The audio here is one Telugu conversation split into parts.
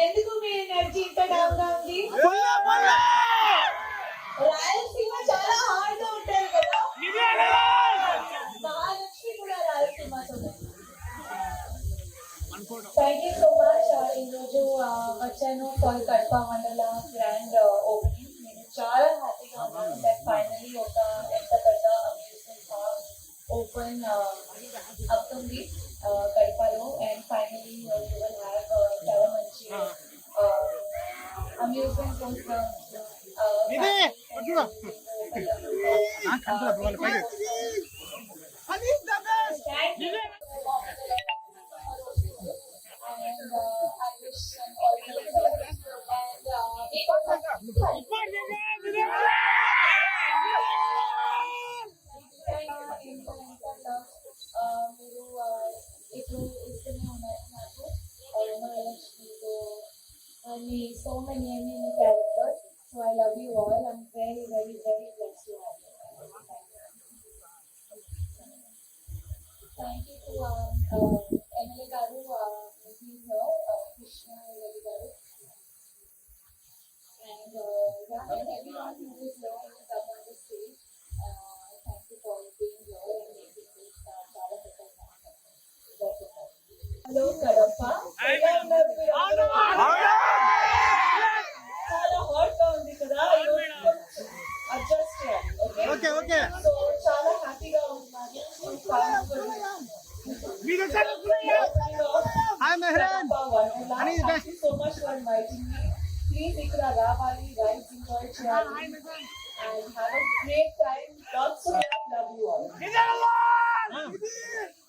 ఎందుకు మీ ఎనర్జీ ఇంత డౌన్ గా ఉంది? రాయలసీమ చాలా హార్డ్ గా ఉంటారు కదా, మహాలక్ష్మి కూడా రాయలసీమతో. Thank you so much. ఈరోజు వచ్చాను ఫర్ కడప మండల గ్రాండ్ ఓపెనింగ్. నేను చాలా హ్యాపీగా ఉన్నాను దట్ ఫైనలీ ఒక ఎంత పెద్ద అమ్యూజ్మెంట్ పార్క్ ఓపెన్ అవుతుంది కడపలో. And finally you will have చాలా మంచి amusement programmes. Thank you. And I wish them all the best. మీరు ఇప్పుడు ఇస్తూనే ఉన్నారు నాకు మహాలక్ష్మితో and so many characters. So I love you all. I'm very, very, very blessed to have you. Thank you to Emily Garu, he's here, Krishna Reddy Garu, and everyone who is here who is up on the stage. Thank you for being here and making this Chala Petta. Hello, Kadapa. చాలా హాట్ గా ఉంది కదా, అడ్జస్ట్ చేయాలి. Okay okay. సో చాలా హ్యాపీగా ఉన్నాను. Hi Mehran, thank you so much for inviting me. Please ఇక్కడ రావాలి, రైడ్స్ ఎంజాయ్ చేయాలి and have a great time. Lots of love you all.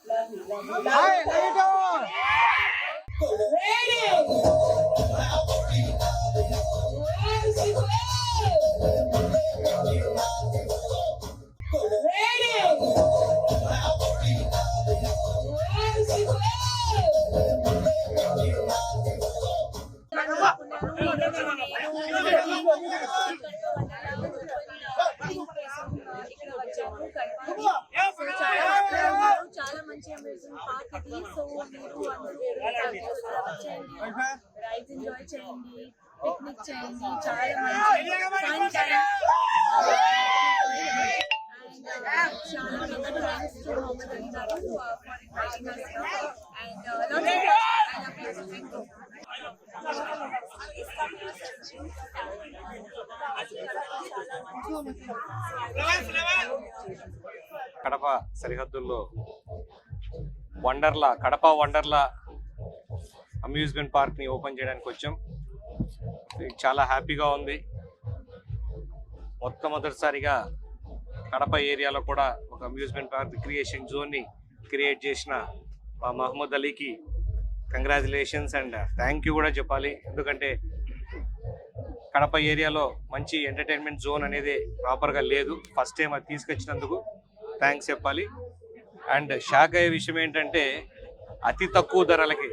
Love you. Hi, ready? చాలా మంచి అమేజింగ్ పార్క్ ఇది. సో మీరు రైడ్స్ ఎంజాయ్ చేయండి, పిక్నిక్ చేయండి, చాలా మంచి ఫన్ టైం. చాలా పెద్ద థ్యాంక్స్ టు మొహమ్మద్ అలీ గారు for inviting us here and lots of love. I love you. Thank you. Kadapa సరిహద్దుల్లో కడప వండర్లా అమ్యూజ్మెంట్ పార్క్ని ఓపెన్ చేయడానికి వచ్చాం. చాలా హ్యాపీగా ఉంది. మొట్టమొదటిసారిగా కడప ఏరియాలో కూడా ఒక అమ్యూజ్మెంట్ పార్క్ క్రియేషన్ జోన్ని క్రియేట్ చేసిన మా మహమ్మద్ అలీకి కంగ్రాచులేషన్స్ అండ్ థ్యాంక్ యూ కూడా చెప్పాలి. ఎందుకంటే కడప ఏరియాలో మంచి ఎంటర్టైన్మెంట్ జోన్ అనేది ప్రాపర్గా లేదు. ఫస్ట్ టైం అది తీసుకొచ్చినందుకు థ్యాంక్స్ చెప్పాలి. అండ్ షాక్ అయ్యే విషయం ఏంటంటే అతి తక్కువ ధరలకి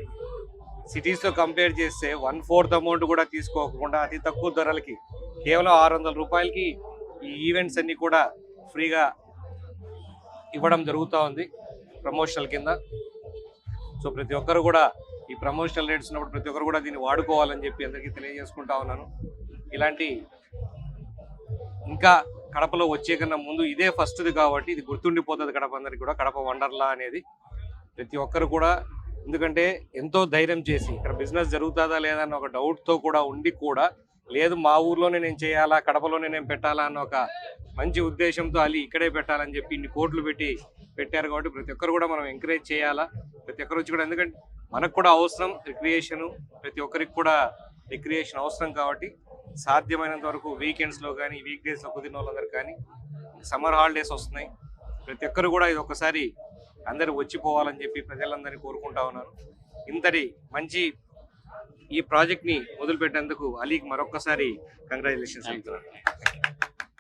సిటీస్తో కంపేర్ చేస్తే 1/4 అమౌంట్ కూడా తీసుకోకుండా అతి తక్కువ ధరలకి కేవలం 600 రూపాయలకి ఈ ఈవెంట్స్ అన్నీ కూడా ఫ్రీగా ఇవ్వడం జరుగుతూ ఉంది ప్రమోషనల్ కింద. సో ప్రతి ఒక్కరు కూడా ఈ ప్రమోషనల్ రేట్స్ ఉన్నప్పుడు ప్రతి ఒక్కరు కూడా దీన్ని వాడుకోవాలని చెప్పి అందరికీ తెలియజేసుకుంటా ఉన్నాను. ఇలాంటి ఇంకా కడపలో వచ్చే కన్నా ముందు ఇదే ఫస్ట్ది కాబట్టి ఇది గుర్తుండిపోతుంది కడప అందరికి కూడా. కడప వండర్లా అనేది ప్రతి ఒక్కరు కూడా, ఎందుకంటే ఎంతో ధైర్యం చేసి ఇక్కడ బిజినెస్ జరుగుతుందా లేదా అన్న ఒక డౌట్తో కూడా ఉండి కూడా లేదు మా ఊర్లోనే నేను చేయాలా, కడపలోనే నేను పెట్టాలా అన్న ఒక మంచి ఉద్దేశంతో అలీ ఇక్కడే పెట్టాలని చెప్పి ఇన్ని కోట్లు పెట్టారు. కాబట్టి ప్రతి ఒక్కరు కూడా మనం ఎంకరేజ్ చేయాలా. ప్రతి ఒక్కరు వచ్చి కూడా, ఎందుకంటే మనకు కూడా అవసరం రిక్రియేషను, ప్రతి ఒక్కరికి కూడా రిక్రియేషన్ అవసరం. కాబట్టి సాధ్యమైనంత వరకు వీకెండ్స్లో కానీ వీక్ డేస్లో కుదిరిన వాళ్ళందరూ కానీ సమ్మర్ హాలిడేస్ వస్తున్నాయి, ప్రతి ఒక్కరు కూడా ఇది ఒక్కసారి అందరూ వచ్చిపోవాలని చెప్పి ప్రజలందరినీ కోరుకుంటా ఉన్నాను. ఇంతటి మంచి ఈ ప్రాజెక్ట్ని మొదలుపెట్టేందుకు అలీకి మరొక్కసారి కంగ్రాచులేషన్స్ చెప్తున్నాను.